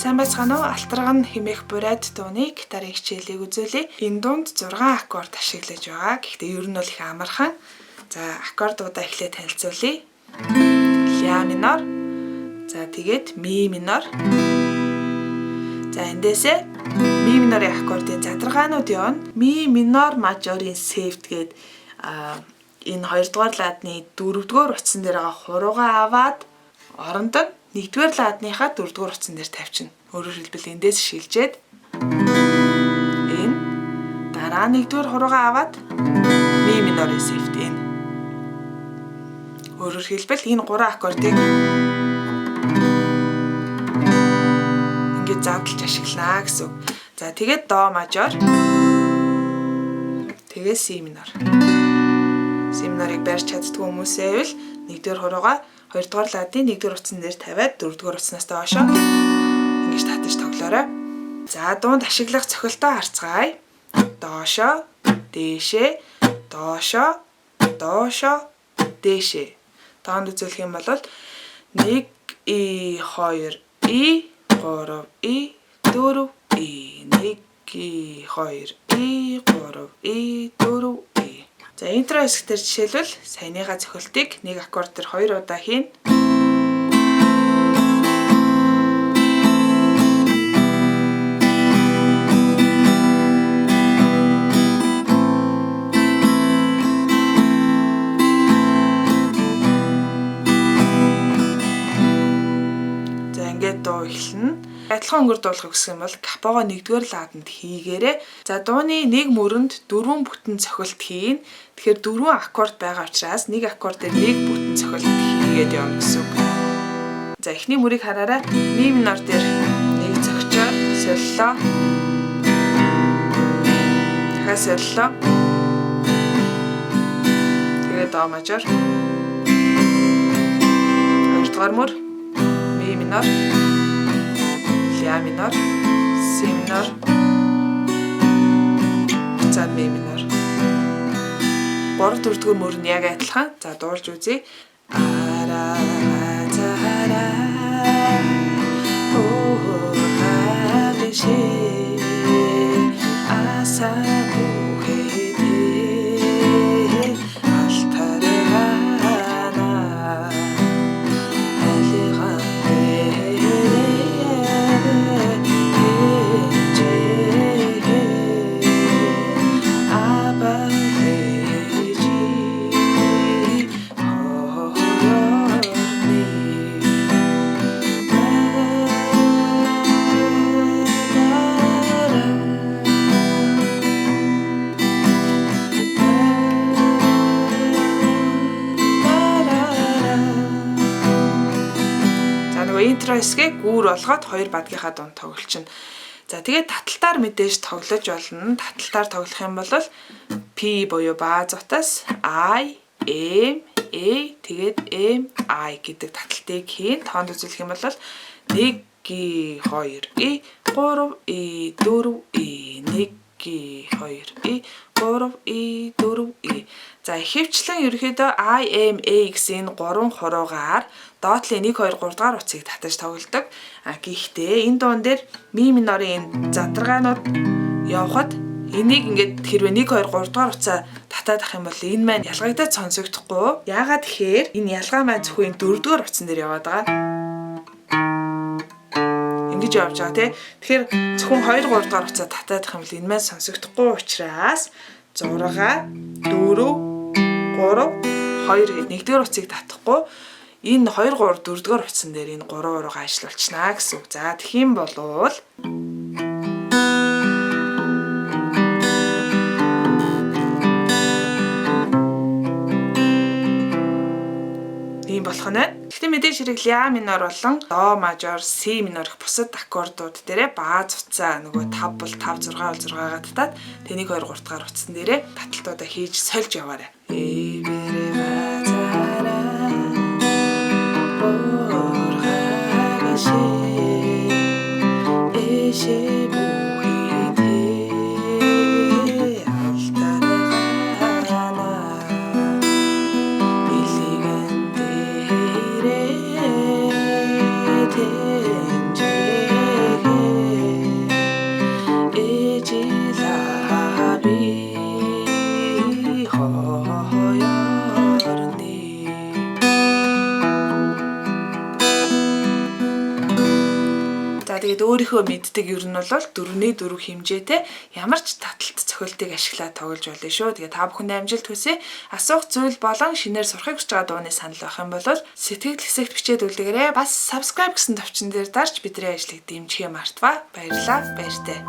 Сайн байцгаана уу? Алтарган хэмээх бурайд дууны гитарын хичээлийг үзүүлье. Энэ дуунд 6 аккорд ашиглаж байгаа. Гэхдээ ер нь бол их амархан. За, аккордуудаа эхлээд танилцуулъя. Ля минор. За, тэгээд ми минор. За, эндээсээ ми минорын аккордын задаргаанууд явна. Ми минор мажорын сефт гээд энэ 2 дугаар ладны 4 дугаар утсан дээр байгаа хуруугаа аваад орондоо 1 дугаар ладныхаа 4 дугаар утсан дээр тавьчихна. Өөрөөр хэлбэл эндээс шилжээд энэ дараа 1 дугаар хуруугаа аваад ми минорын сефт энэ. Өөрөөр хэлбэл энэ 3 аккордыг ингээд задлж ашиглана гэсэн. За тэгээд до мажор. Тэгээд си минор. Си минорыг барьж чаддгүй хүмүүсээ бол 1 дугаар хуруугаа 2 дугаар ладын 1 дугаар утсан дээр тавиад 4 дугаар утснаас доошоо ингэж татаж тоглоорой. За дуунд ашиглах цохилтоо харцгаая. Доошоо, дээшээ, доошоо, доошоо, дээшээ. Тоонд үзүүлэх юм бол 1 и 2 и 3 и 4 и 1 и 2 и 3 и 4 и. За интро хэсгээр жишээлбэл саяныхаа цохилтыг нэг аккорд дээр 2 удаа хийн. За ингээд дуу эхэлнэ. Адилхан өнгөрдуулах гэсэн юм бол капого 1 дугаар ладанд хийгээрэй. За дууны нэг мөрөнд 4 бүтэн цохилт хийн. Тэгэхээр 4 аккорд байгаа учраас нэг аккорд дээр нэг бүтэн цохилт хийгээд явна гэсэн үг. За эхний мөрийг хараарай. Ми минор дээр нэг зогчоор соллоо. Дахиад соллоо. Тэгээд до мажор. 2 дугаар мөр ми минор. Ля минор, си минор, буцаад ми минор. 3 4 дугаар мөр нь яг адилхан. За дуулж үзье. Ара зара оо хадиши аса бүхэдэ алтаргана алиган интро хэсгийг гүүр болгоод 2 бадгийнхаа дунд тоглолчихно. За тэгээд таталтаар мэдээж тоглож болно. Таталтаар тоглох юм бол P буюу бааз утас I, M, A тэгээд M, I гэдэг таталтыг хийн. Тоонд үзүүлэх юм бол 1 2 И 3 И 4 И 1 2 И 3 И 4 И. За ихэвчлэн ерөөхдөө I, M, A гэсэн энэ 3 хуруугаар доотлын 1 2 3 дугаар утсыг татаж тоглодог. Гэхдээ энэ дуун дээр ми минорын энэ задаргаанууд явхад энийг ингээд хэрвээ 1 2 3 дугаар утсаа татаад ах юм бол энэ маань ялгагдаад сонсогдохгүй. Яагаад тэгэхээр энэ ялгаа маань зөвхөн 4 дугаар утсан дээр яваад байгаа. Ингэж явж байгаа тий. Тэгэхээр зөвхөн 2 3 дугаар утсаа татаад ах юм бол энэ маань сонсогдохгүй учраас 6 4 3 2 гэдэг 1 дугаар утсыг татахгүй энэ 2 3 4 дугаар утсан дээр энэ 3 уруугаа ажиллуулчихна гэсэн үг. За тэгэх юм болвол ийм болох нь. Гэхдээ мэдээж хэрэг ля минор болон до мажор, си минор гэх бусад аккордууд дээрээ бааз утсаа нөгөө 5 бол 5 6 бол 6-гаа татаад тэ 1 2 3 дугаар утсан дээрээ таталтуудаа хийж сольж яваарай. өөрийнхөө мэддэг ер нь бол 4-4 хэмжээтэй ямар ч таталт цохилтыг ашиглаад тоглож болно шүү. Тэгээ та бүхэнд амжилт хүсье. Асуух зүйл болон шинээр сурахыг хүсэж байгаа дууны санал байх юм бол сэтгэл хэсэгт бичээд үлдээгээрэй. Бас subscribe гэсэн товчон дээр дарж бидний ажлыг дэмжихээ мартва. Баярлалаа. Баяртай.